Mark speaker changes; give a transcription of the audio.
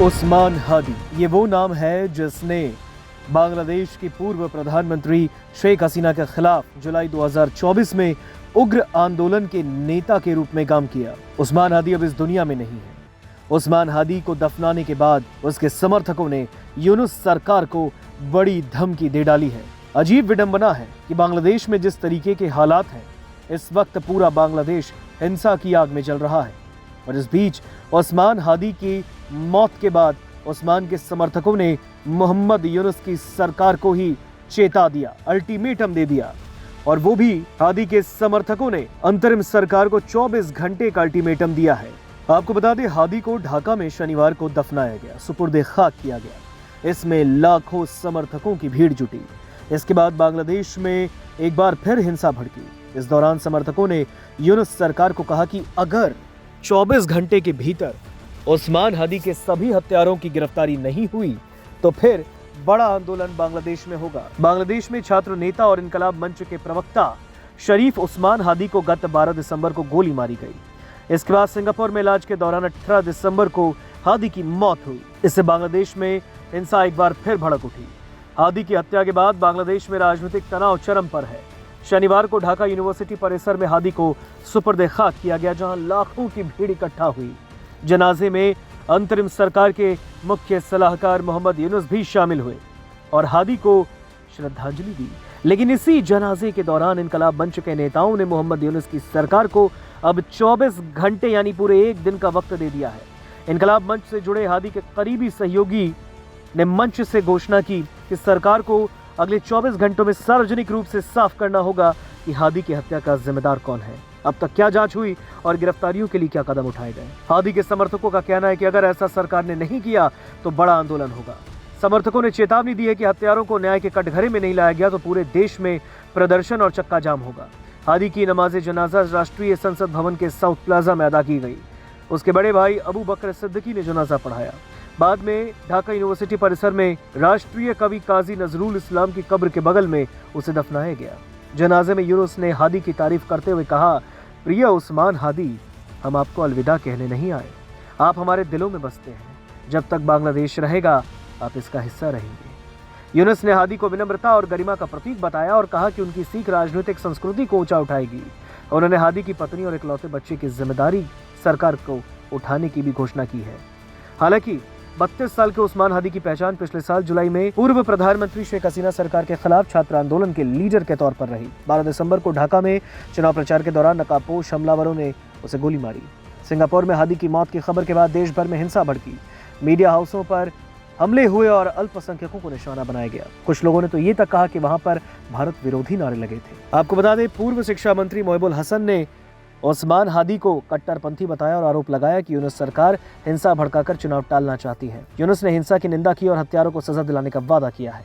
Speaker 1: उस्मान हादी, ये वो नाम है जिसने बांग्लादेश की पूर्व प्रधानमंत्री शेख हसीना के खिलाफ जुलाई 2024 में उग्र आंदोलन के नेता के रूप में काम किया। उस्मान हादी अब इस दुनिया में नहीं है। उस्मान हादी को दफनाने के बाद उसके समर्थकों ने यूनुस सरकार को बड़ी धमकी दे डाली है। अजीब विडंबना है कि बांग्लादेश में जिस तरीके के हालात हैं, इस वक्त पूरा बांग्लादेश हिंसा की आग में जल रहा है और इस बीच उस्मान हादी की मौत के बाद उस्मान के समर्थकों ने मोहम्मद यूनुस की सरकार को ही चेता दिया, अल्टीमेटम दे दिया। और वो भी हादी के समर्थकों ने अंतरिम सरकार को 24 घंटे का अल्टीमेटम दिया है। आपको बता दें, हादी को ढाका में शनिवार को दफनाया गया, सुपुर्दे खाक किया गया। इसमें लाखों समर्थकों की भीड़ जुटी। इसके बाद बांग्लादेश में एक बार फिर हिंसा भड़की। इस दौरान समर्थकों ने यूनुस सरकार को कहा कि अगर 24 घंटे के भीतर उस्मान हादी के सभी हत्यारों की गिरफ्तारी नहीं हुई तो फिर बड़ा आंदोलन बांग्लादेश में होगा। बांग्लादेश में छात्र नेता और इनकलाब मंच के प्रवक्ता शरीफ उस्मान हादी को गत 12 दिसंबर को गोली मारी गई। इसके बाद सिंगापुर में इलाज के दौरान 18 दिसंबर को हादी की मौत हुई। इससे बांग्लादेश में हिंसा एक बार फिर भड़क उठी। हादी की हत्या के बाद बांग्लादेश में राजनीतिक तनाव चरम पर है। शनिवार को ढाका यूनिवर्सिटी परिसर में हादी को सुपुर्दे खाक किया गया, जहां लाखों की भीड़ इकट्ठा हुई। जनाजे में अंतरिम सरकार के मुख्य सलाहकार मोहम्मद यूनुस भी शामिल हुए और हादी को श्रद्धांजलि दी। लेकिन इसी जनाजे के दौरान इनकलाब मंच के नेताओं ने मोहम्मद यूनुस की सरकार को अब 24 घंटे यानी पूरे एक दिन का वक्त दे दिया है। इनकलाब मंच से जुड़े हादी के करीबी सहयोगी ने मंच से घोषणा की कि सरकार को अगले 24 घंटों में सार्वजनिक रूप से साफ करना होगा कि हादी की हत्या का जिम्मेदार कौन है, अब तक क्या जांच हुई और गिरफ्तारियों के लिए क्या कदम उठाए गए। हादी के समर्थकों का कहना है कि अगर ऐसा सरकार ने नहीं किया तो बड़ा आंदोलन होगा। समर्थकों ने चेतावनी दी है कि हत्यारों को न्याय के कटघरे में नहीं लाया गया तो पूरे देश में प्रदर्शन और चक्का जाम होगा। हादी की नमाज जनाजा राष्ट्रीय संसद भवन के साउथ प्लाजा में अदा की गई। उसके बड़े भाई अबू बकर सिद्दीकी ने जनाजा पढ़ाया। बाद में ढाका यूनिवर्सिटी परिसर में राष्ट्रीय कवि काजी नजरुल इस्लाम की कब्र के बगल में उसे दफनाया गया। जनाजे में यूनुस ने हादी की तारीफ करते हुए कहा, प्रिय उस्मान हादी, हम आपको अलविदा कहने नहीं आए, आप हमारे दिलों में बसते हैं। जब तक बांग्लादेश रहेगा आप इसका हिस्सा रहेंगे। यूनुस ने हादी को विनम्रता और गरिमा का प्रतीक बताया और कहा कि उनकी सीख राजनीतिक संस्कृति को ऊंचा उठाएगी। उन्होंने हादी की पत्नी और इकलौते बच्चे की जिम्मेदारी सरकार को उठाने की भी घोषणा की है। हालांकि 32 साल के उस्मान हादी की पहचान पिछले साल जुलाई में पूर्व प्रधानमंत्री शेख हसीना सरकार के खिलाफ छात्र आंदोलन के लीडर के तौर पर रही। 12 दिसंबर को ढाका में चुनाव प्रचार के दौरान नकाबपोश हमलावरों ने उसे गोली मारी। सिंगापुर में हादी की मौत की खबर के बाद देश भर में हिंसा भड़की। मीडिया हाउसों पर हमले हुए और अल्पसंख्यकों को निशाना बनाया गया। कुछ लोगों ने तो ये तक कहा कि वहां पर भारत विरोधी नारे लगे थे। आपको बता दें, पूर्व शिक्षा मंत्री मोहिबुल हसन ने उस्मान हादी को कट्टरपंथी बताया और आरोप लगाया कि यूनुस सरकार हिंसा भड़काकर चुनाव टालना चाहती है। यूनुस ने हिंसा की निंदा की और हत्यारों को सजा दिलाने का वादा किया है।